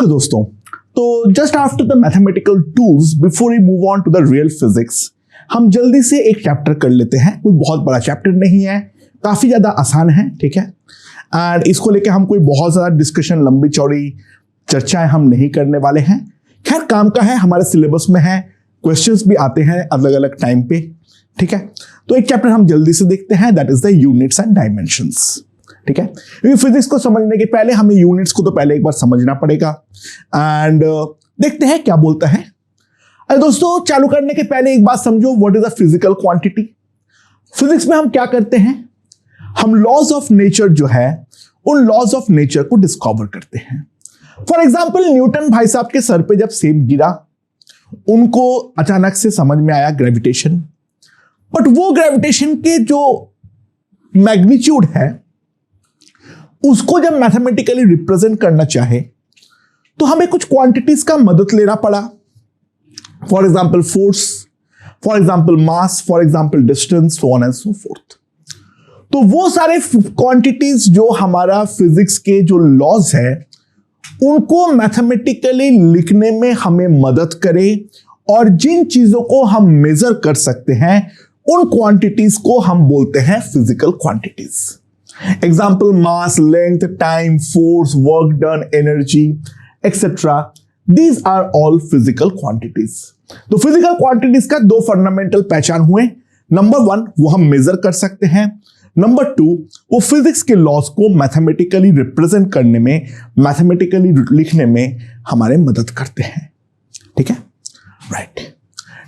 Okay दोस्तों, तो just after the mathematical tools before we move on to the real physics, हम जल्दी से एक चैप्टर कर लेते हैं। कोई बहुत बड़ा चैप्टर नहीं है, काफी ज्यादा आसान है, ठीक है। एंड इसको लेके हम कोई बहुत ज्यादा डिस्कशन, लंबी चौड़ी चर्चाएं हम नहीं करने वाले हैं। खैर काम का है, हमारे सिलेबस में है, क्वेश्चंस भी आते हैं अलग अलग टाइम पे, ठीक है। तो एक चैप्टर हम जल्दी से देखते हैं, that is the units and dimensions, ठीक है। क्योंकि फिजिक्स को समझने के पहले हमें यूनिट्स को तो पहले एक बार समझना पड़ेगा। एंड देखते हैं क्या बोलता है। अरे दोस्तों, चालू करने के पहले एक बात समझो, what is a physical quantity. Physics में हम क्या करते हैं, हम लॉज ऑफ नेचर जो है, उन लॉज ऑफ नेचर को डिस्कवर करते हैं। फॉर एग्जाम्पल, न्यूटन भाई साहब के सर पे जब सेब गिरा, उनको अचानक से समझ में आया ग्रेविटेशन। बट वो ग्रेविटेशन के जो मैग्नीट्यूड है, उसको जब मैथमेटिकली रिप्रेजेंट करना चाहे तो हमें कुछ क्वांटिटीज का मदद लेना पड़ा। For example force, for example mass, for example distance, so on and so fourth. तो वो सारे क्वांटिटीज जो हमारा फिजिक्स के जो लॉज है, उनको मैथमेटिकली लिखने में हमें मदद करे, और जिन चीजों को हम मेजर कर सकते हैं, उन क्वांटिटीज को हम बोलते हैं physical quantities. Example mass, length, time, force, work done, energy etcetera, these are all physical quantities. तो फिजिकल क्वांटिटीज का दो फंडामेंटल पहचान हुए। नंबर वन, वो हम मेजर कर सकते हैं। नंबर टू, वो फिजिक्स के लॉज को मैथमेटिकली रिप्रेजेंट करने में, मैथमेटिकली लिखने में हमारे मदद करते हैं, ठीक है। राइट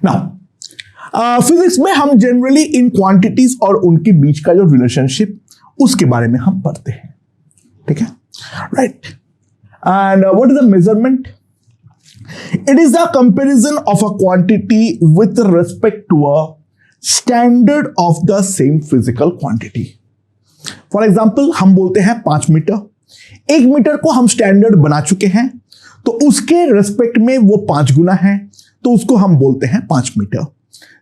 नाउ फिजिक्स में हम जनरली इन क्वांटिटीज और उनके बीच का जो रिलेशनशिप, उसके बारे में हम पढ़ते हैं, ठीक है। Right, and what is the measurement? It is the comparison of a quantity with respect to a standard of the same physical quantity. For example, हम बोलते हैं 5 मीटर। 1 मीटर को हम स्टैंडर्ड बना चुके हैं, तो उसके रिस्पेक्ट में वो 5 गुना है, तो उसको हम बोलते हैं 5 मीटर।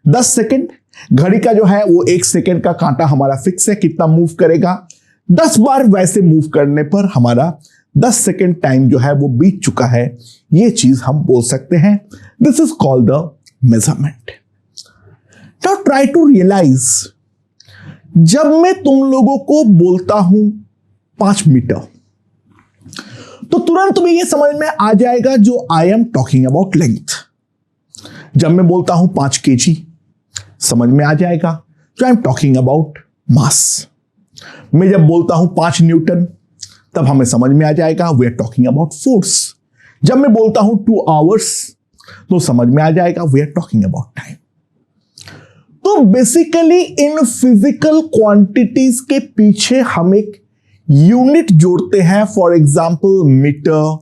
10 सेकेंड, घड़ी का जो है वो 1 सेकेंड का कांटा हमारा फिक्स है, कितना मूव करेगा। 10 बार वैसे मूव करने पर हमारा 10 सेकेंड टाइम जो है वो बीत चुका है, ये चीज हम बोल सकते हैं। This is called the measurement. Now try to realize, जब मैं तुम लोगों को बोलता हूं 5 मीटर, तो तुरंत तुम्हें ये समझ में आ जाएगा जो I am talking about length. जब मैं बोलता हूं 5 kg, समझ में आ जाएगा जो I am talking about mass. मैं जब बोलता हूं 5 न्यूटन, तब हमें समझ में आ जाएगा we are talking about force. जब मैं बोलता हूं 2 आवर्स, तो समझ में आ जाएगा we are talking about time. तो बेसिकली इन फिजिकल क्वांटिटीज के पीछे हम एक यूनिट जोड़ते हैं। For example metre,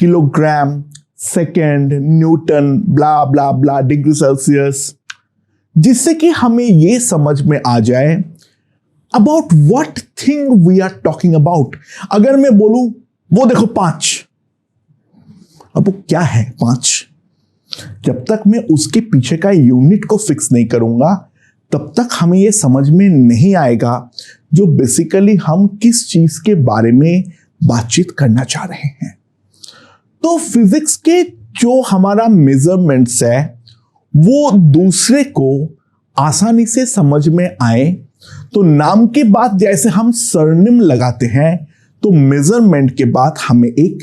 kilogram, second, newton, blah blah blah, degree celsius, जिससे कि हमें यह समझ में आ जाए about what thing we are talking about. अगर मैं बोलूं वो देखो 5, अब वो क्या है 5? जब तक मैं उसके पीछे का यूनिट को फिक्स नहीं करूंगा, तब तक हमें यह समझ में नहीं आएगा जो बेसिकली हम किस चीज के बारे में बातचीत करना चाह रहे हैं। तो फिजिक्स के जो हमारा मेजरमेंट्स है, वो दूसरे को आसानी से समझ में आए। तो नाम के बाद जैसे हम सरनेम लगाते हैं, तो मेजरमेंट के बाद हमें एक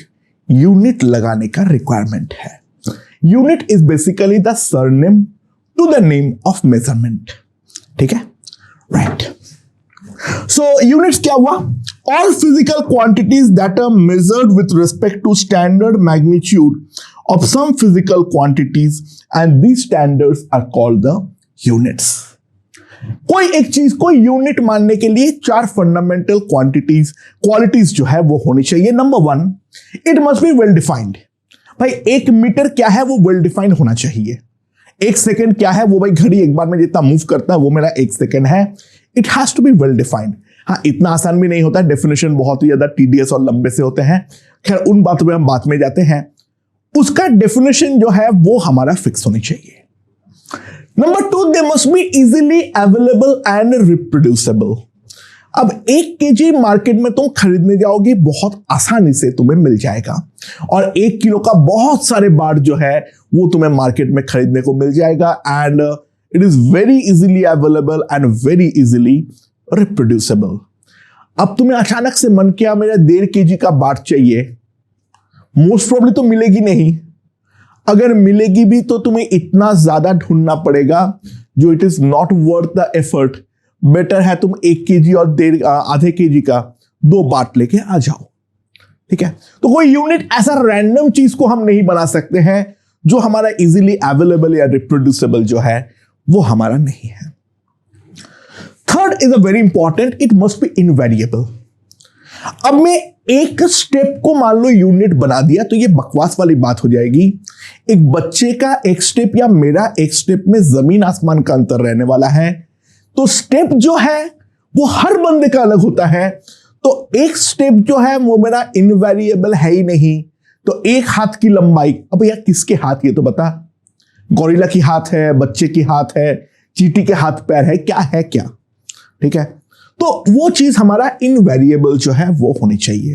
यूनिट लगाने का रिक्वायरमेंट है। Unit is basically the surname to the name of measurement, ठीक है। राइट, सो यूनिट्स क्या हुआ? All physical quantities that are measured with respect to standard magnitude of some physical quantities, and these standards are called the units. कोई एक चीज को unit मानने के लिए 4 फंडामेंटल क्वालिटीज जो है वो होनी चाहिए। Number 1, it must be well defined. भाई 1 मीटर क्या है वो वेल डिफाइंड होना चाहिए। 1 सेकेंड क्या है वो, भाई घड़ी एक बार में जितना मूव करता है वो मेरा 1 सेकेंड है। It has to be well defined. हाँ, इतना आसान भी नहीं होता, डेफिनेशन बहुत ही ज्यादा टीडियस और लंबे से होते हैं। खैर उन बातों पे हम बाद में जाते हैं। उसका डेफिनेशन जो है वो हमारा फिक्स होनी चाहिए। Number 2, they must be easily available and reproducible. अब 1 केजी मार्केट में तुम खरीदने जाओगे, बहुत आसानी से तुम्हें मिल जाएगा, और 1 किलो का बहुत सारे बार जो है वो तुम्हें मार्केट में खरीदने को मिल जाएगा, and it is very easily available and very easily reproducible. अब तुम्हें अचानक से मन किया मेरा 1.5 केजी का बाट चाहिए, मोस्ट प्रोबेबली तो मिलेगी नहीं, अगर मिलेगी भी तो तुम्हें इतना ज्यादा ढूंढना पड़ेगा जो it is not worth the effort. Better है तुम 1 केजी और आधे केजी का 2 बाट लेके आ जाओ, ठीक है। तो कोई यूनिट ऐसा रैंडम चीज को हम नहीं बना सकते हैं जो हमारा इजीली अवेलेबल या रिप्रोड्यूसेबल जो है वो हमारा नहीं है। Third is a very important, it must be invariable. अब मैं एक स्टेप को मान लो यूनिट बना दिया तो ये बकवास वाली बात हो जाएगी। एक बच्चे का एक स्टेप या मेरा एक स्टेप में जमीन आसमान का अंतर रहने वाला है, तो स्टेप जो है वो हर बंदे का अलग होता है। तो एक स्टेप जो है वो मेरा इनवेरिएबल है ही नहीं। तो एक हाथ की लंबाई, अब यार किसके हाथ, ये तो बता, गौरिला की हाथ है, बच्चे की हाथ है, चींटी के हाथ पैर है, क्या है क्या, ठीक है। तो वो चीज हमारा इनवेरिएबल जो है वो होनी चाहिए।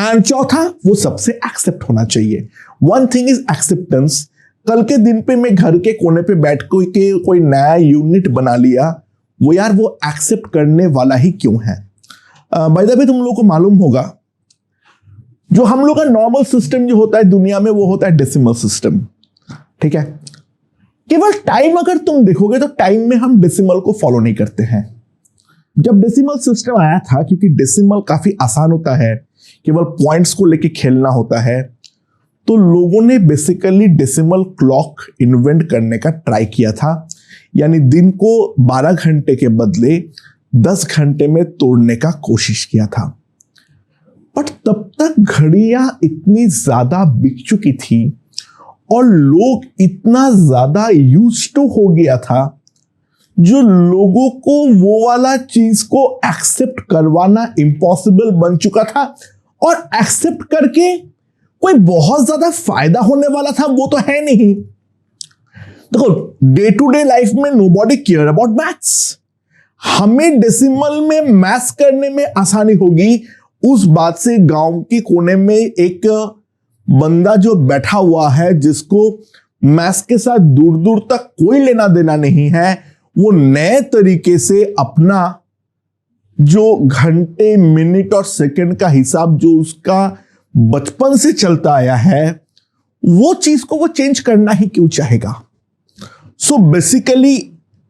एंड चौथा, वो सबसे एक्सेप्ट होना चाहिए। One thing is acceptance. कल के दिन पे मैं घर के कोने पे बैठ के कोई नया यूनिट बना लिया, वो यार वो एक्सेप्ट करने वाला ही क्यों है। बाय द वे तुम लोगों को मालूम होगा जो हम लोग का नॉर्मल सिस्टम जो होता है दुनिया में वो होता है डेसिमल सिस्टम, ठीक है। केवल टाइम अगर तुम देखोगे तो टाइम में हम डेसिमल को फॉलो नहीं करते हैं। जब डेसिमल सिस्टम आया था, क्योंकि डेसिमल काफी आसान होता है, केवल पॉइंट्स को लेके खेलना होता है, तो लोगों ने बेसिकली डेसिमल क्लॉक इन्वेंट करने का ट्राई किया था, यानी दिन को 12 घंटे के बदले 10 घंटे में तोड़ने का कोशिश किया था। बट तब तक घड़ियां इतनी ज्यादा बिक चुकी थी और लोग इतना ज्यादा यूज्ड टू हो गया था, जो लोगों को वो वाला चीज को एक्सेप्ट करवाना इम्पॉसिबल बन चुका था। और एक्सेप्ट करके कोई बहुत ज्यादा फायदा होने वाला था वो तो है नहीं। देखो, डे टू डे लाइफ में नोबॉडी केयर अबाउट मैथ्स। हमें डेसिमल में मैथ्स करने में आसानी होगी उस बात से गांव के कोने में एक बंदा जो बैठा हुआ है जिसको मैथ्स के साथ दूर दूर तक कोई लेना देना नहीं है, वो नए तरीके से अपना जो घंटे मिनट और सेकंड का हिसाब जो उसका बचपन से चलता आया है, वो चीज को वो चेंज करना ही क्यों चाहेगा। So basically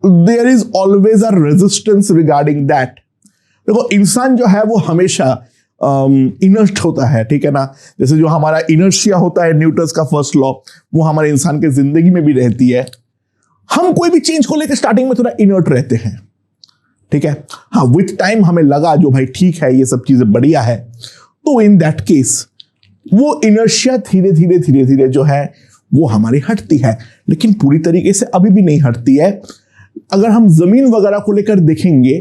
there is always a resistance regarding that. देखो, इंसान जो है वो हमेशा इनर्ट होता है, ठीक है ना। जैसे जो हमारा इनर्शिया होता है, न्यूटन्स का फर्स्ट लॉ, वो हमारे इंसान के जिंदगी में भी रहती है। हम कोई भी चेंज को लेकर स्टार्टिंग में थोड़ा इनर्ट रहते हैं, ठीक है। हाँ, विथ टाइम हमें लगा जो भाई ठीक है, ये सब चीजें बढ़िया है, तो इन दैट केस वो इनर्शिया धीरे धीरे जो है वो हमारी हटती है, लेकिन पूरी तरीके से अभी भी नहीं हटती है। अगर हम जमीन वगैरह को लेकर देखेंगे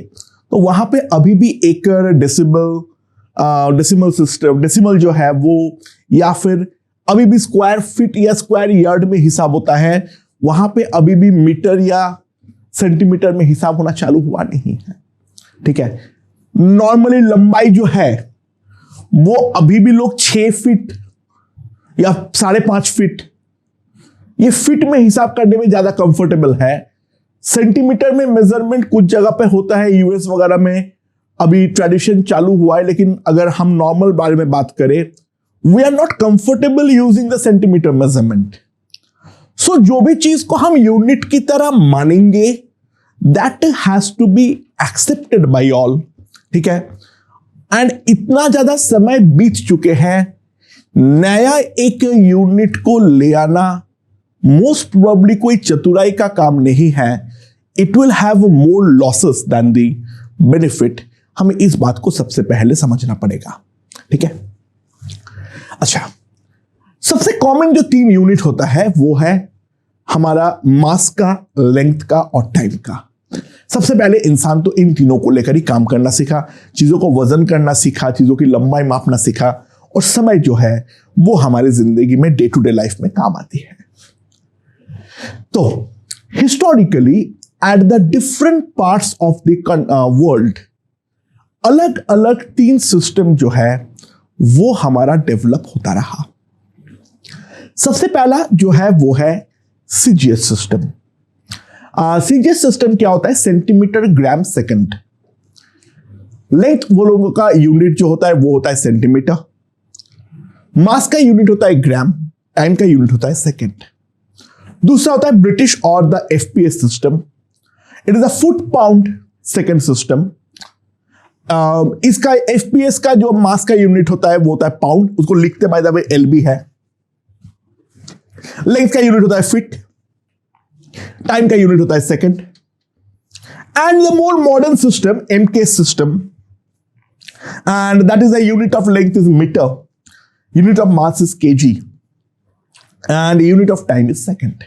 तो वहां पे अभी भी एकड़, डेसिमल सिस्टम, डेसिमल जो है वो, या फिर अभी भी स्क्वायर फीट या स्क्वायर यार्ड में हिसाब होता है, वहां पे अभी भी मीटर या सेंटीमीटर में हिसाब होना चालू हुआ नहीं है, ठीक है। नॉर्मली लंबाई जो है वो अभी भी लोग 6 फीट या 5.5 फीट, ये फीट में हिसाब करने में ज्यादा कंफर्टेबल है। सेंटीमीटर में मेजरमेंट कुछ जगह पे होता है, यूएस वगैरह में अभी ट्रेडिशन चालू हुआ है, लेकिन अगर हम नॉर्मल बारे में बात करें, we are not comfortable using the centimetre measurement. So जो भी चीज को हम यूनिट की तरह मानेंगे, that has to be accepted by all, ठीक है। एंड इतना ज्यादा समय बीत चुके हैं, नया एक यूनिट को ले आना मोस्ट प्रोबेबली कोई चतुराई का काम नहीं है। It will have more losses than the benefit. हमें इस बात को सबसे पहले समझना पड़ेगा, ठीक है। अच्छा, सबसे कॉमन जो 3 यूनिट होता है वो है हमारा मास का, लेंथ का और टाइम का। सबसे पहले इंसान तो इन तीनों को लेकर ही काम करना सीखा, चीजों को वजन करना सीखा, चीजों की लंबाई मापना सीखा, और समय जो है वो हमारी जिंदगी में डे टू डे लाइफ में काम आती है। तो historically at the different parts of the world, अलग अलग 3 सिस्टम जो है वो हमारा डेवलप होता रहा। सबसे पहला जो है वो है सीजीएस सिस्टम। सीजीएस सिस्टम क्या होता है? Centimetre gram second. लेंथ वो लोगों का यूनिट जो होता है वो होता है सेंटीमीटर, मास का यूनिट होता है ग्राम, टाइम का यूनिट होता है सेकंड। दूसरा होता है ब्रिटिश और the FPS system. It is a foot pound second system. इसका एफपीएस का जो मास का यूनिट होता है वो होता है पाउंड, उसको लिखते बाय द वे एलबी है। लेंथ का यूनिट होता है फीट, टाइम का यूनिट होता है second. And the more modern system MK system, and that is the unit of length is metre, unit of mass is KG, and unit of time is second.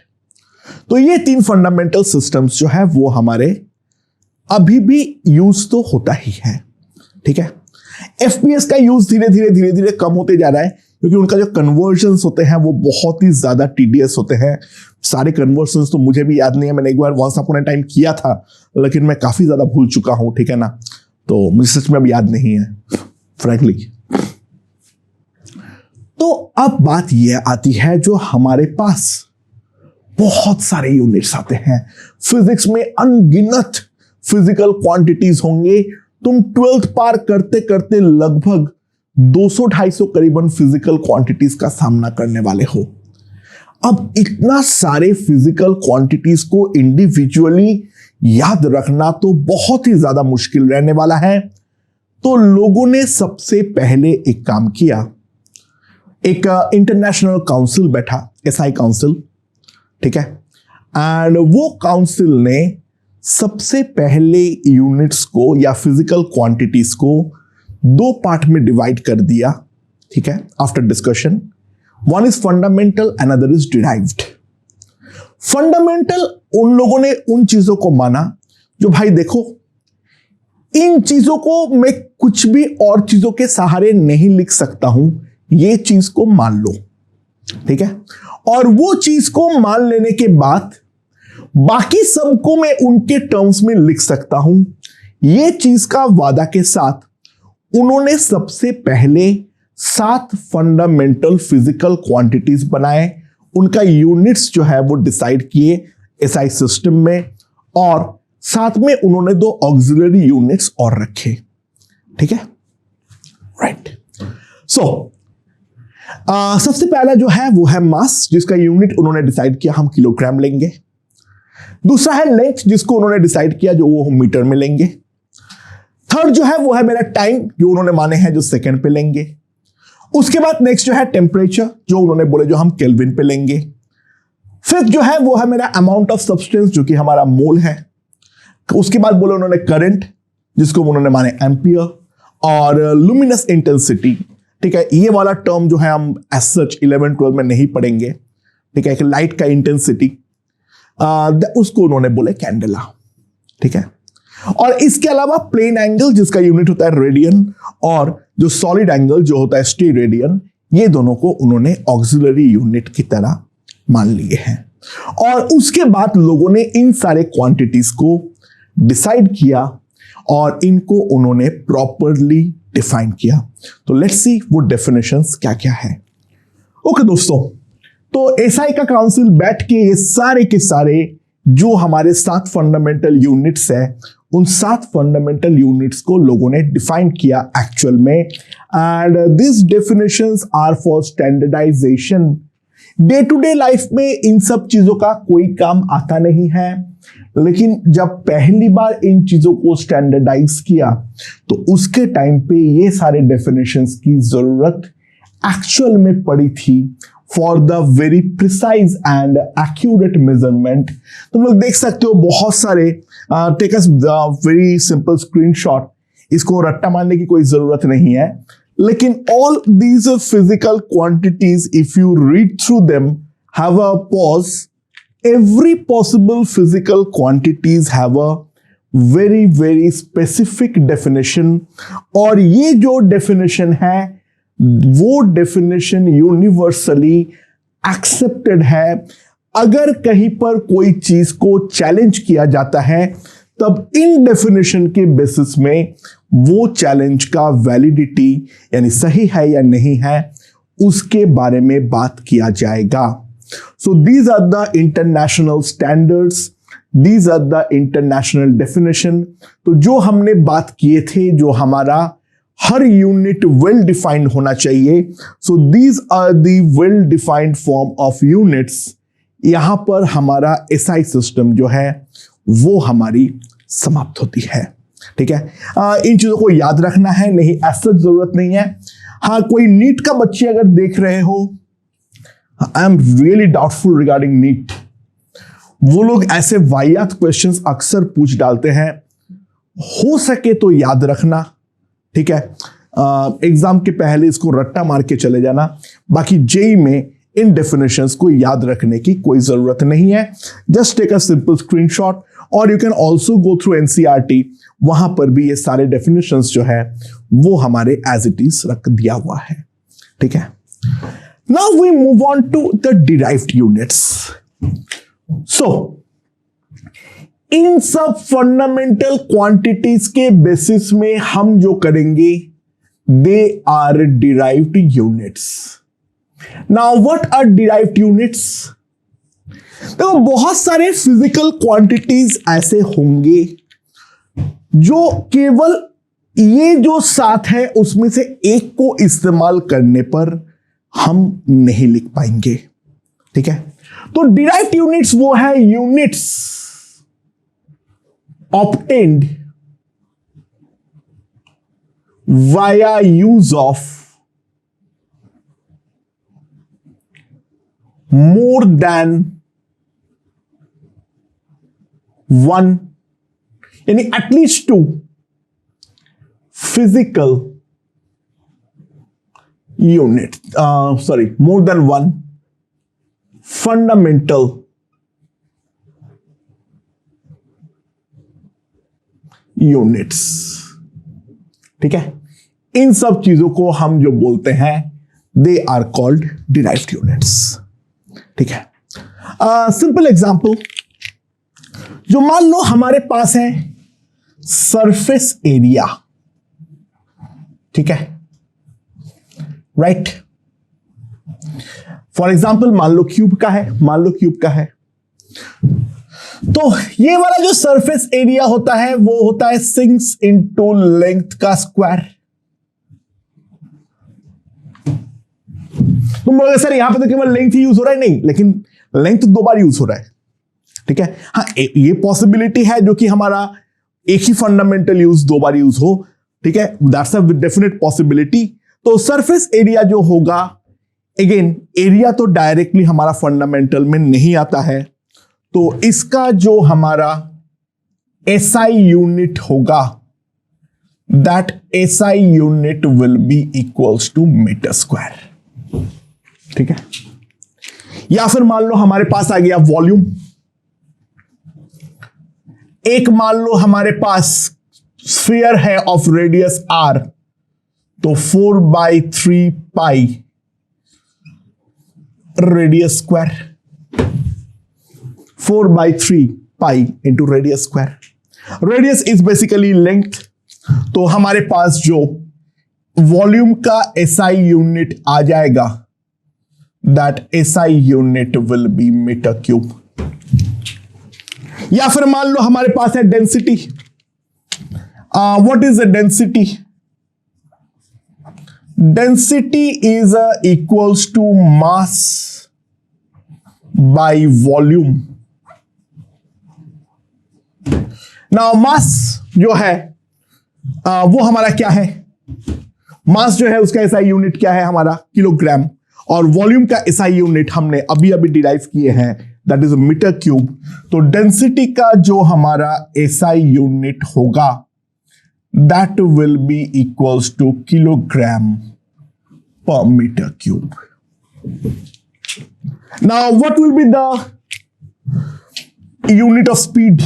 तो ये 3 fundamental systems जो है वो हमारे अभी भी यूज तो होता ही है, ठीक है। एफपीएस का यूज धीरे धीरे कम होते जा रहा है क्योंकि उनका जो कन्वर्जन्स होते हैं वो बहुत ही ज्यादा टीडियस होते हैं। सारे कन्वर्जन्स तो मुझे भी याद नहीं है, मैंने एक बार वंस अपॉन अ टाइम किया था लेकिन मैं काफी ज्यादा भूल चुका हूं, ठीक है ना। तो मुझे सच में अब याद नहीं है फ्रैंकली। तो अब बात यह आती है जो हमारे पास बहुत सारे यूनिट्स आते हैं फिजिक्स में, अनगिनत फिजिकल क्वांटिटीज होंगे। तुम 12th पार करते करते लगभग 200-250 करीबन फिजिकल क्वांटिटीज का सामना करने वाले हो। अब इतना सारे फिजिकल क्वांटिटीज को इंडिविजुअली याद रखना तो बहुत ही ज्यादा मुश्किल रहने वाला है। तो लोगों ने सबसे पहले एक काम किया, एक इंटरनेशनल काउंसिल बैठा, एसआई काउंसिल, ठीक है। एंड वो काउंसिल ने सबसे पहले यूनिट्स को या फिजिकल क्वांटिटीज को 2 पार्ट में डिवाइड कर दिया, ठीक है, after discussion. One is fundamental, another is derived. Fundamental उन लोगों ने उन चीजों को माना जो भाई देखो इन चीजों को मैं कुछ भी और चीजों के सहारे नहीं लिख सकता हूं, ये चीज को मान लो, ठीक है। और वो चीज को मान लेने के बाद बाकी सबको मैं उनके टर्म्स में लिख सकता हूं, ये चीज का वादा के साथ उन्होंने सबसे पहले 7 फंडामेंटल फिजिकल क्वांटिटीज बनाए। उनका यूनिट्स जो है वो डिसाइड किए एसआई सिस्टम में, और साथ में उन्होंने 2 ऑक्सिलरी यूनिट्स और रखे, ठीक है, राइट। सो सबसे पहला जो है वो है मास, जिसका यूनिट उन्होंने डिसाइड किया हम किलोग्राम लेंगे। दूसरा है लेंथ, जिसको उन्होंने डिसाइड किया जो वो हम मीटर में लेंगे। थर्ड जो है वो है मेरा टाइम, जो उन्होंने माने हैं जो सेकंड पे लेंगे। उसके बाद नेक्स्ट जो है टेम्परेचर, जो उन्होंने बोले जो हम केल्विन पे लेंगे। फिफ्थ जो है वो है मेरा अमाउंट ऑफ सब्सटेंस, जो कि हमारा मोल है। उसके बाद बोले उन्होंने करंट, जिसको उन्होंने माने एम्पियर, और लुमिनस इंटेंसिटी, ठीक है। ये वाला टर्म जो है हम एज सच 11-12 में नहीं पढ़ेंगे, ठीक है। लाइट का इंटेंसिटी, उसको उन्होंने बोले कैंडेला, ठीक है। और इसके अलावा प्लेन एंगल, जिसका यूनिट होता है रेडियन, और जो सॉलिड एंगल जो होता है स्टेरेडियन, ये दोनों को उन्होंने ऑक्सिलरी यूनिट की तरह मान लिए हैं। और उसके बाद लोगों ने इन सारे क्वांटिटीज को डिसाइड किया और इनको उन्होंने प्रॉपरली डिफाइन किया। तो लेट्स सी वो डेफिनेशंस क्या क्या है। ओके दोस्तों, तो एसआई का काउंसिल बैठ के ये सारे के सारे जो हमारे 7 फंडामेंटल यूनिट्स है, उन 7 फंडामेंटल यूनिट्स को लोगों ने डिफाइन किया एक्चुअल में। And this definitions are for standardization. Day to day life में इन सब चीजों का कोई काम आता नहीं है, लेकिन जब पहली बार इन चीजों को स्टैंडर्डाइज किया तो उसके टाइम पे ये सारे डेफिनेशंस की जरूरत एक्चुअल में पड़ी थी for the very precise and accurate measurement. तुम लोग देख सकते हो बहुत सारे, take us very simple screenshot, इसको रट्टा मारने की कोई जरूरत नहीं है, लेकिन all these physical quantities if you read through them have a pause, every possible physical quantities have a very very specific definition, और ये जो definition है वो definition universally accepted है। अगर कहीं पर कोई चीज को चैलेंज किया जाता है तब इन डेफिनेशन के बेसिस में वो चैलेंज का वैलिडिटी यानी सही है या नहीं है उसके बारे में बात किया जाएगा। So these are the international standards, these are the international definition. तो जो हमने बात किए थे, जो हमारा हर यूनिट वेल डिफाइंड होना चाहिए, so these are the well defined form of units. यहां पर हमारा एसआई सिस्टम जो है वो हमारी समाप्त होती है। ठीक है, इन चीजों को याद रखना है, नहीं ऐसा जरूरत नहीं है। हाँ, कोई नीट का बच्चे अगर देख रहे हो, I am really doubtful regarding NEET. वो लोग ऐसे वाहियात क्वेश्चंस अक्सर पूछ डालते हैं, हो सके तो याद रखना। ठीक है, एग्जाम के पहले इसको रट्टा मार के चले जाना, बाकी जेई में इन डेफिनेशंस को याद रखने की कोई जरूरत नहीं है। Just take a simple screenshot और you can also go through NCERT, वहां पर भी ये सारे डेफिनेशंस जो है वो हमारे एज इट इज रख दिया हुआ है। ठीक है, now we move on to the derived units. So इन सब फंडामेंटल क्वांटिटीज के बेसिस में हम जो करेंगे, they are derived units. Now what are derived units? देखो, बहुत सारे फिजिकल क्वांटिटीज ऐसे होंगे जो केवल ये जो 7 है उसमें से एक को इस्तेमाल करने पर हम नहीं लिख पाएंगे। ठीक है, तो डिराइव्ड यूनिट्स वो है units obtained via use of more than 1 यानी at least 2 physical unit, more than 1 fundamental units. ठीक है, इन सब चीजों को हम जो बोलते हैं they are called derived units. ठीक है, सिंपल एग्जांपल, जो मान लो हमारे पास है सरफेस एरिया। ठीक है, राइट। फॉर एग्जांपल मान लो क्यूब का है, तो ये वाला जो सरफेस एरिया होता है वो होता है 6 इंटू लेंथ का स्क्वायर। तुम बोलोगे सर यहां पे तो केवल लेंथ ही यूज हो रहा है, नहीं, लेकिन लेंथ 2 बार यूज हो रहा है। ठीक है, हाँ, ये पॉसिबिलिटी है जो कि हमारा एक ही फंडामेंटल यूज 2 बार यूज हो। ठीक है, दैट्स अ डेफिनेट पॉसिबिलिटी। तो सरफेस एरिया जो होगा, अगेन एरिया तो डायरेक्टली हमारा फंडामेंटल में नहीं आता है, तो इसका जो हमारा एसआई यूनिट होगा, that SI unit will be equals to metre square. ठीक है, या फिर मान लो हमारे पास आ गया वॉल्यूम। एक मान लो हमारे पास स्फीयर है ऑफ रेडियस आर, तो 4/3 पाई radius square, 4/3 pi into radius square. Radius is basically length, तो हमारे पास जो वॉल्यूम का एसआई यूनिट आ जाएगा, that SI unit will be metre cube. या फिर मान लो हमारे पास है density. What is the density? Density is equals to mass by volume. Now mass जो है वो हमारा क्या है? मास जो है उसका एसआई यूनिट क्या है हमारा? किलोग्राम। और वॉल्यूम का एसआई यूनिट हमने अभी अभी डिराइव किए हैं, दैट इज मीटर क्यूब। तो डेंसिटी का जो हमारा एसआई यूनिट होगा, that will be equals to kilogram per metre cube. Now what will be the unit of speed?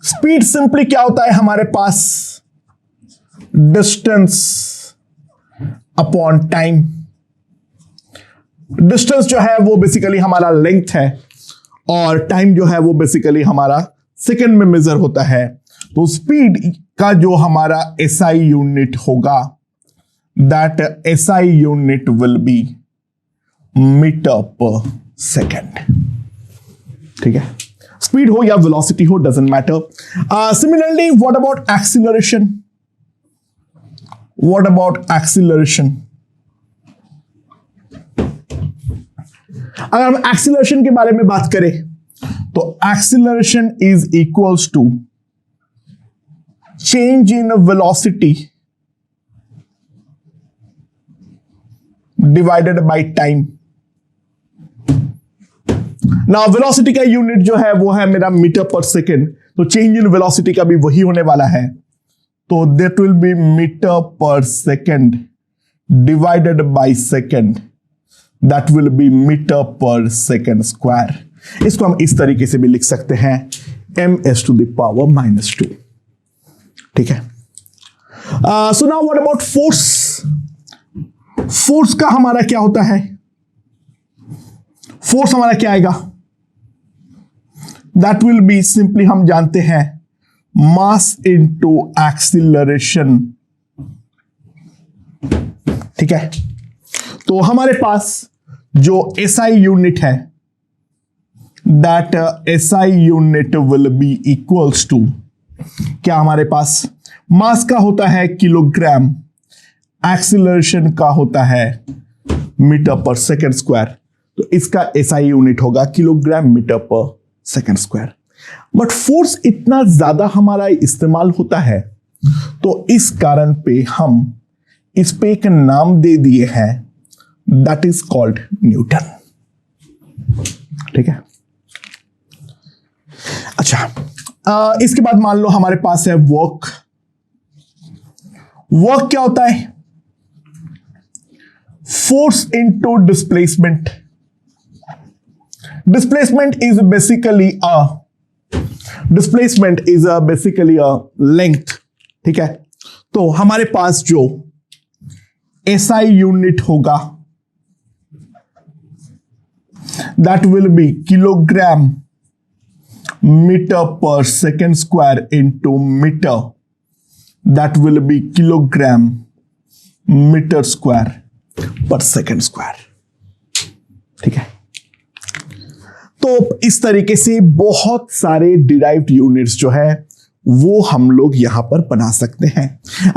Speed simply क्या होता है हमारे पास? Distance upon time. डिस्टेंस जो है वो बेसिकली हमारा लेंथ है, और टाइम जो है वो बेसिकली हमारा सेकेंड में मेजर होता है, तो स्पीड का जो हमारा एसआई यूनिट होगा, that SI unit will be metre per second. ठीक है, स्पीड हो या वेलोसिटी हो, doesn't matter. Similarly what about acceleration? What about acceleration? अगर हम एक्सीलरेशन के बारे में बात करें तो acceleration is equals to change in velocity divided by time. ना वेलोसिटी का यूनिट जो है वो है मेरा मीटर पर सेकेंड, तो चेंज इन वेलोसिटी का भी वही होने वाला है, तो that will be metre per second divided by second, that will be metre per second square. इसको हम इस तरीके से भी लिख सकते हैं ms⁻²। ठीक है, so now what about force? Force का हमारा क्या होता है? फोर्स हमारा क्या आएगा? दैट विल बी सिंपली, हम जानते हैं, मास इनटू एक्सीलरेशन। ठीक है, तो हमारे पास जो एसआई यूनिट है, that SI unit will be equals to, क्या हमारे पास मास का होता है किलोग्राम, एक्सीलरेशन का होता है मीटर पर सेकेंड स्क्वायर, तो इसका एसआई यूनिट होगा kilogram metre per second square. But force इतना ज्यादा हमारा इस्तेमाल होता है, तो इस कारण पे हम इस पे एक नाम दे दिए हैं, दैट इज कॉल्ड न्यूटन। ठीक है, अच्छा, इसके बाद मान लो हमारे पास है वर्क। वर्क क्या होता है? Force into displacement. Displacement is basically a length. ठीक है, तो हमारे पास जो एसआई यूनिट होगा, that will be kilogram metre per second square into metre, that will be kilogram metre square per second square. ठीक है, तो इस तरीके से बहुत सारे डिराइव्ड यूनिट्स जो है वो हम लोग यहां पर बना सकते हैं।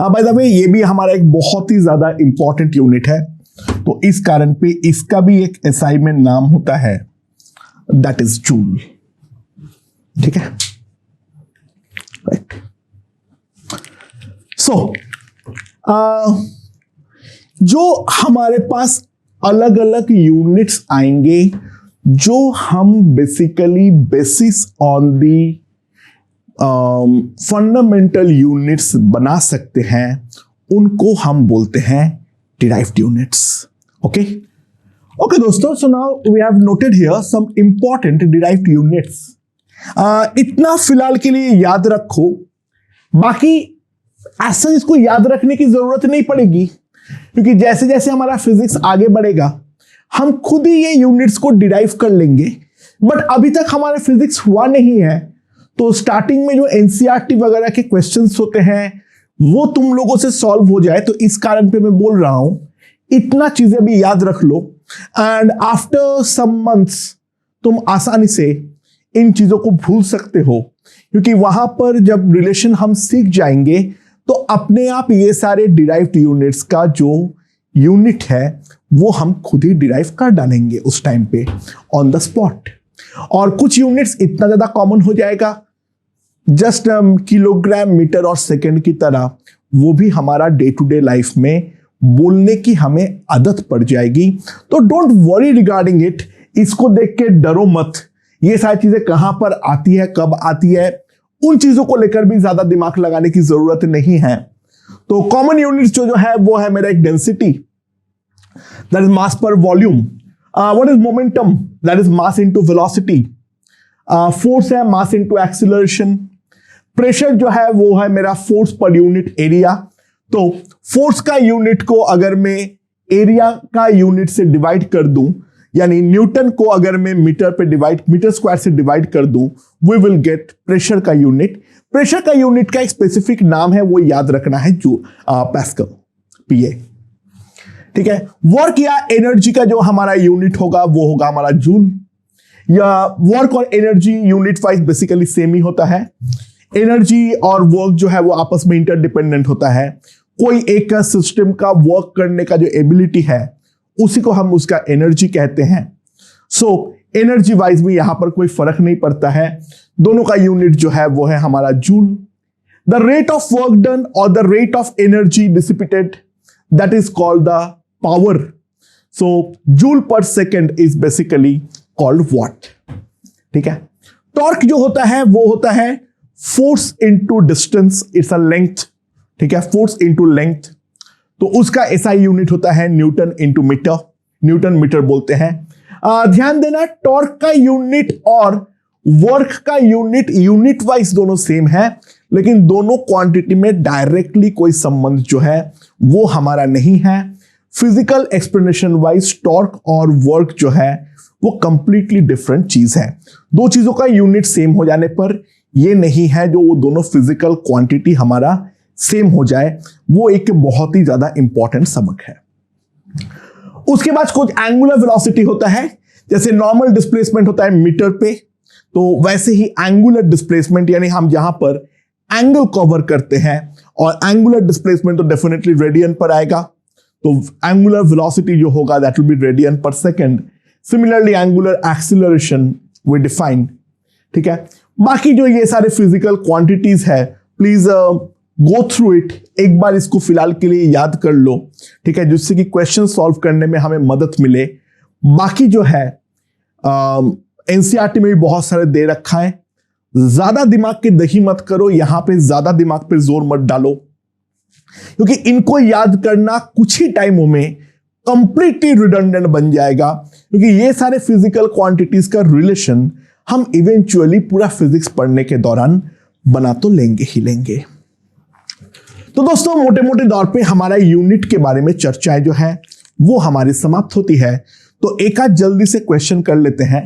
बाय द वे, ये भी हमारा एक बहुत ही ज्यादा इंपॉर्टेंट यूनिट है, तो इस कारण पे इसका भी एक एसआई में नाम होता है, दैट इज जूल। ठीक है, राइट। सो जो हमारे पास अलग अलग यूनिट्स आएंगे, जो हम basically basis on the fundamental units बना सकते हैं, उनको हम बोलते हैं डिराइव्ड यूनिट्स। ओके ओके दोस्तों, so now we have noted here some important derived units. इतना फिलहाल के लिए याद रखो, बाकी ऐसा इसको याद रखने की जरूरत नहीं पड़ेगी, क्योंकि जैसे जैसे हमारा फिजिक्स आगे बढ़ेगा हम खुद ही ये यूनिट्स को डिराइव कर लेंगे। बट अभी तक हमारा फिजिक्स हुआ नहीं है, तो स्टार्टिंग में जो एनसीईआरटी वगैरह के क्वेश्चंस होते हैं वो तुम लोगों से सॉल्व हो जाए, तो इस कारण पे मैं बोल रहा हूं इतना चीजें भी याद रख लो, एंड आफ्टर सम मंथ्स तुम आसानी से इन चीजों को भूल सकते हो, क्योंकि वहां पर जब रिलेशन हम सीख जाएंगे तो अपने आप ये सारे डिराइव्ड यूनिट्स का जो यूनिट है वो हम खुद ही डिराइव कर डालेंगे उस टाइम पे ऑन द स्पॉट। और कुछ यूनिट्स इतना ज्यादा कॉमन हो जाएगा, जस्ट किलोग्राम मीटर और सेकंड की तरह, वो भी हमारा डे टू डे लाइफ में बोलने की हमें आदत पड़ जाएगी। तो डोंट वरी रिगार्डिंग इट, इसको देख के डरो मत, ये सारी चीजें कहां पर आती है, कब आती है, उन चीजों को लेकर भी ज्यादा दिमाग लगाने की जरूरत नहीं है। तो कॉमन यूनिट्स जो है वो है मेरा एक डेंसिटी, दैट इज मास पर volume. What is momentum? That is mass into velocity. Force है मास इनटू एक्सीलरेशन। प्रेशर जो है वो है मेरा फोर्स पर यूनिट एरिया। तो फोर्स का यूनिट को अगर मैं एरिया का यूनिट से डिवाइड कर दूं, यानी न्यूटन को अगर मैं मीटर स्क्वायर से डिवाइड कर दूं, वी विल गेट प्रेशर का यूनिट। प्रेशर का यूनिट का एक स्पेसिफिक नाम है, वो याद रखना है, जो पास्कल, पीए। ठीक है। वर्क या एनर्जी का जो हमारा यूनिट होगा वो होगा हमारा जूल। या वर्क और energy unit wise basically same ही होता है। एनर्जी और वर्क जो है वो आपस में इंटरडिपेंडेंट होता है। कोई एक सिस्टम का वर्क करने का जो एबिलिटी है उसी को हम उसका एनर्जी कहते हैं। सो एनर्जी वाइज भी यहां पर कोई फर्क नहीं पड़ता है, दोनों का यूनिट जो है वो है हमारा joule. The rate of work done और the rate of energy dissipated, that is called the power. So joule per second is basically called watt. ठीक है। टॉर्क जो होता है वो होता है force into distance, it's a length. ठीक है, फोर्स इनटू लेंथ, तो उसका ऐसा यूनिट होता है newton into metre, newton metre बोलते हैं। ध्यान देना, टॉर्क का यूनिट और वर्क का यूनिट वाइज दोनों सेम है, लेकिन दोनों क्वांटिटी में डायरेक्टली कोई संबंध जो है वो हमारा नहीं है। फिजिकल एक्सप्लेनेशन वाइज टॉर्क और वर्क जो है वो कंप्लीटली डिफरेंट चीज है। दो चीजों का यूनिट सेम हो जाने पर ये नहीं है जो वो दोनों फिजिकल क्वांटिटी हमारा सेम हो जाए, वो एक बहुत ही ज्यादा इंपॉर्टेंट सबक है। उसके बाद कुछ एंगुलर वेलोसिटी होता है, जैसे नॉर्मल डिस्प्लेसमेंट होता है मीटर पे, तो वैसे ही एंगुलर डिस्प्लेसमेंट, यानी हम जहां पर एंगल कवर करते हैं, और एंगुलर डिस्प्लेसमेंट तो डेफिनेटली रेडियन पर आएगा, तो एंगुलर वेलोसिटी जो होगा that will be radian per second. Similarly angular acceleration we define. ठीक है। बाकी जो ये सारे फिजिकल क्वांटिटीज है, प्लीज गो थ्रू इट, एक बार इसको फिलहाल के लिए याद कर लो। ठीक है, जिससे कि क्वेश्चन सॉल्व करने में हमें मदद मिले। बाकी जो है एनसीईआरटी में भी बहुत सारे दे रखा है, ज्यादा दिमाग की दही मत करो, यहां पे ज्यादा दिमाग पे जोर मत डालो, क्योंकि इनको याद करना कुछ ही टाइमों में कंप्लीटली रिडंडेंट बन जाएगा, क्योंकि ये सारे फिजिकल क्वांटिटीज का रिलेशन हम इवेंचुअली पूरा फिजिक्स पढ़ने के दौरान बना तो लेंगे ही लेंगे। तो दोस्तों, मोटे मोटे तौर पे हमारा यूनिट के बारे में चर्चाएं जो है वो हमारी समाप्त होती है। तो एक आध जल्दी से क्वेश्चन कर लेते हैं।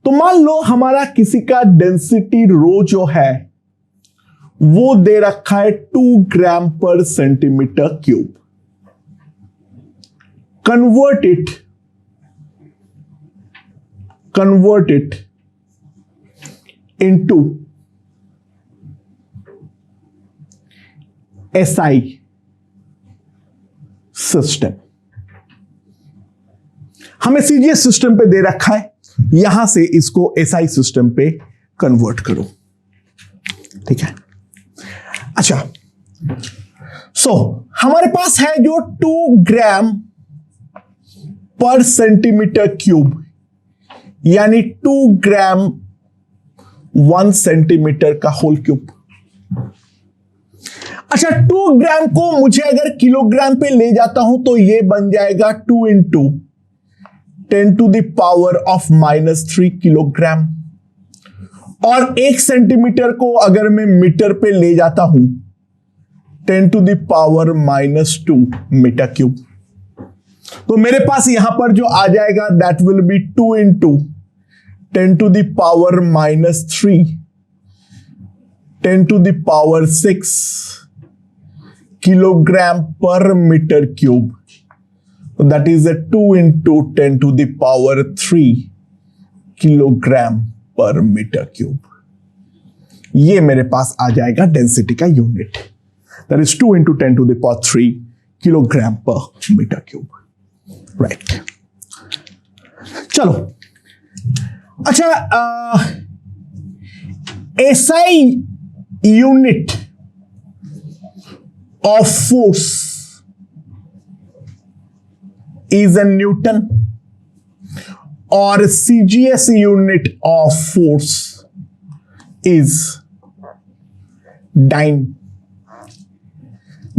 तो मान लो हमारा किसी का डेंसिटी रो जो है वो दे रखा है 2 ग्राम पर centimetre cube. convert it into SI system. हमें सीजीएस सिस्टम पे दे रखा है, यहां से इसको SI सिस्टम पे कन्वर्ट करो। ठीक है। अच्छा, हमारे पास है जो 2 ग्राम पर सेंटीमीटर क्यूब, यानी 2 ग्राम 1 सेंटीमीटर का होल क्यूब। अच्छा, 2 ग्राम को मुझे अगर किलोग्राम पे ले जाता हूं तो ये बन जाएगा 2 into 10 to the power of -3 kilogram. और 1 सेंटीमीटर को अगर मैं मीटर पे ले जाता हूं 10 to the power -2 metre cube. तो मेरे पास यहां पर जो आ जाएगा that will be 2 into 10 to the power -3 10 to the power 6 kilogram per metre cube. That is 2 into 10 to the power 3 kilogram per metre cube. ये मेरे पास आ जाएगा डेंसिटी का unit, that is 2 into 10 to the power 3 kilogram per metre cube. Right, चलो। अच्छा, SI unit of force is a newton और CGS unit of force is dyne.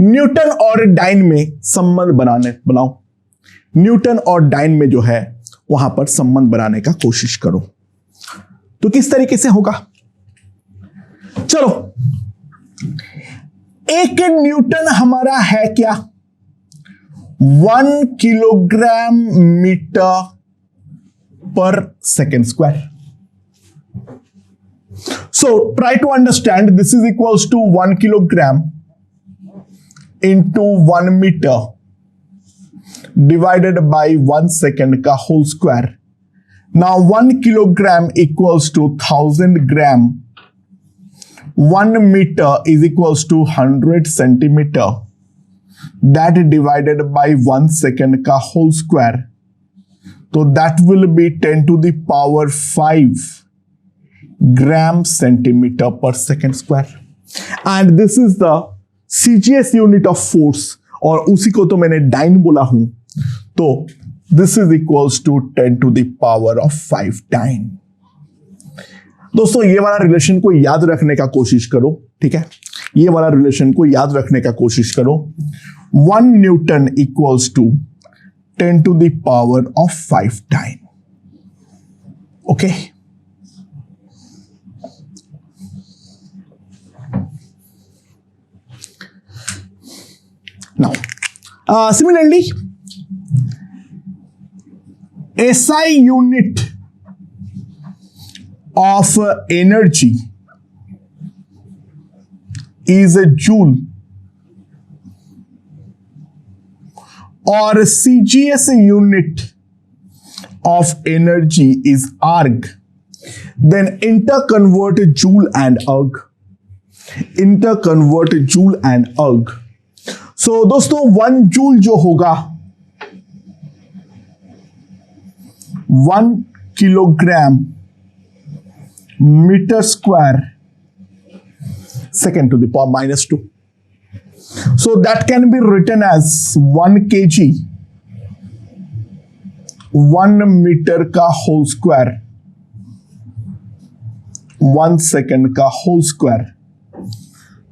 Newton और डाइन में संबंध बनाओ। न्यूटन और डाइन में जो है वहां पर संबंध बनाने का कोशिश करो। तो किस तरीके से होगा? चलो, 1 न्यूटन हमारा है क्या? 1 kilogram metre per second square. So try to understand, this is equals to 1 kilogram into 1 meter divided by 1 second का whole square. Now 1 kilogram equals to 1000 gram. 1 meter is equals to 100 centimeter. That divided by 1 second का whole square. So that will be 10 to the power 5 gram centimeter per second square. And this is the CGS unit of force. और उसी को तो मैंने dine बोला हूं. तो this is equals to 10 to the power of 5 dyne. दोस्तों ये वाला रिलेशन को याद रखने का कोशिश करो. ठीक है, ये वाला रिलेशन को याद रखने का कोशिश करो. 1 newton equals to 10 to the power of 5 dyne. Okay, now similarly SI unit of energy is a joule or CGS unit of energy is arg, then interconvert joule and erg. Interconvert joule and erg. So दोस्तों 1 joule जो होगा 1 kilogram metre square second to the power minus 2. So that can be written as 1 kg 1 metre का whole square 1 second का whole square.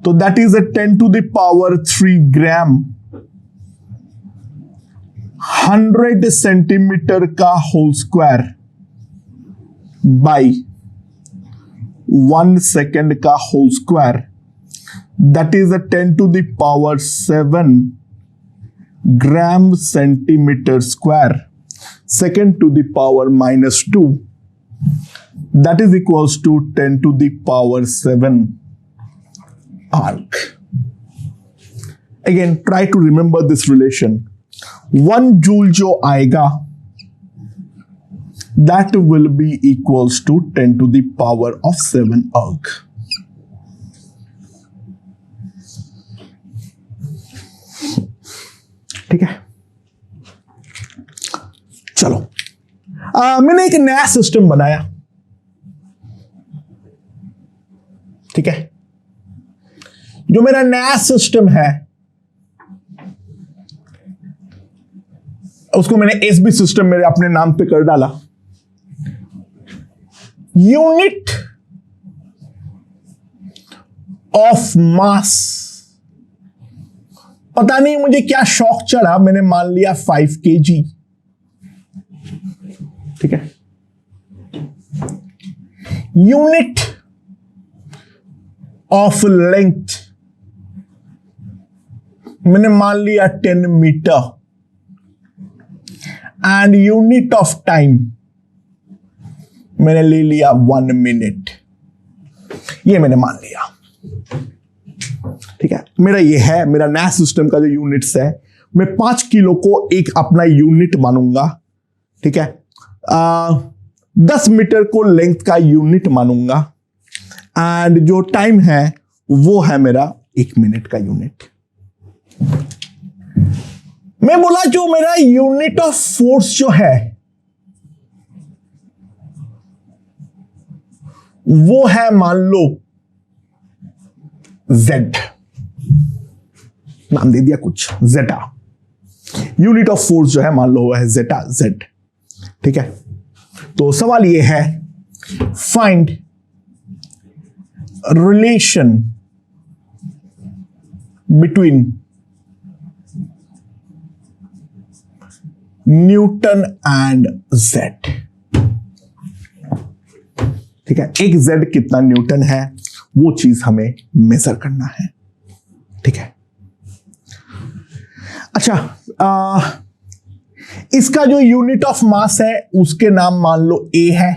So that is a 10 to the power 3 gram 100 centimeter का whole square by 1 second का whole square. That is a 10 to the power 7 gram centimeter square second to the power minus 2. That is equals to 10 to the power 7 arc. Again, try to remember this relation. 1 joule जो आएगा that will be equals to 10 to the power of 7 arc. ठीक है, चलो मैंने एक नया system बनाया. ठीक है, जो मेरा नया सिस्टम है उसको मैंने एसबी सिस्टम मेरे अपने नाम पे कर डाला. यूनिट ऑफ मास, पता नहीं मुझे क्या शौक चढ़ा, मैंने मान लिया 5 kg. ठीक है, यूनिट ऑफ लेंथ मैंने मान लिया 10 metre. And unit of time मैंने ले लिया 1 मिनट. ये मैंने मान लिया. ठीक है, मेरा ये है मेरा नया सिस्टम का जो यूनिट्स है. मैं 5 किलो को एक अपना यूनिट मानूंगा. ठीक है, 10 मीटर को लेंथ का यूनिट मानूंगा. एंड जो टाइम है वो है मेरा 1 मिनट का यूनिट. मैं बोला जो मेरा यूनिट ऑफ फोर्स जो है वो है मान लो Z. नाम दे दिया कुछ जेटा. यूनिट ऑफ फोर्स जो है मान लो वो है जेटा Z. ठीक है, तो सवाल ये है find relation between Newton and Z. ठीक है, एक Z कितना न्यूटन है वो चीज हमें मेजर करना है. ठीक है, अच्छा इसका जो यूनिट ऑफ मास है उसके नाम मान लो A है,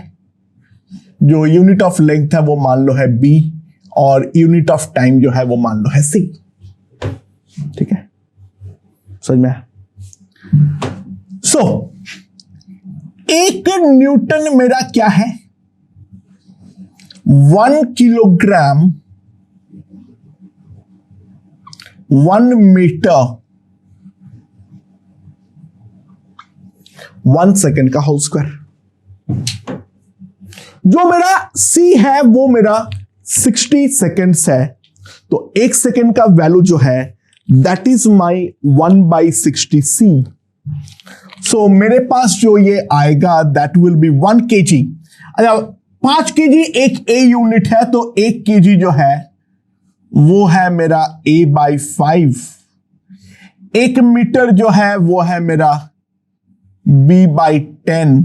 जो यूनिट ऑफ लेंथ है वो मान लो है B, और यूनिट ऑफ टाइम जो है वो मान लो है C। ठीक है, समझ में? सो एक न्यूटन मेरा क्या है? 1 किलोग्राम 1 मीटर 1 सेकेंड का होल स्क्वायर। जो मेरा C है वो मेरा 60 सेकेंड्स है, तो 1 सेकेंड का वैल्यू जो है दैट इज माई 1/60C। सो मेरे पास जो ये आएगा दैट विल बी 1 kg। अच्छा, 5 kg एक A यूनिट है, तो 1 kg जो है वो है मेरा A/5। 1 मीटर जो है वो है मेरा B/10,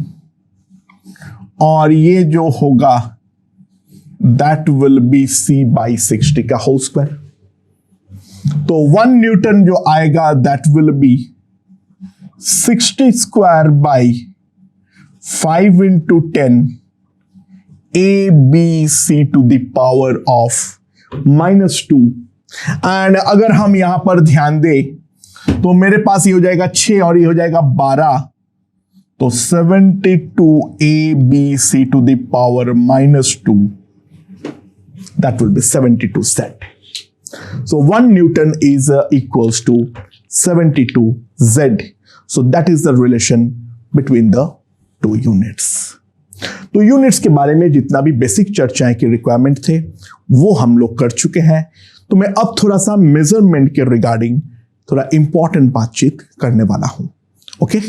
और ये जो होगा दैट विल बी C/60 का होल स्क्वायर। तो 1 न्यूटन जो आएगा that will B 60 square by 5 into 10 ABC to the power of -2। And अगर हम यहां पर ध्यान दें तो मेरे पास ये हो जाएगा 6 और ये हो जाएगा 12, तो 72 ABC to the power -2, that will be 72 Z। So 1 Newton is equals to 72 Z। So that is the relation between the two units। तो यूनिट्स के बारे में जितना भी बेसिक चर्चाएं के रिक्वायरमेंट थे वो हम लोग कर चुके हैं। तो मैं अब थोड़ा सा मेजरमेंट के रिगार्डिंग थोड़ा इंपॉर्टेंट बातचीत करने वाला हूं। ओके।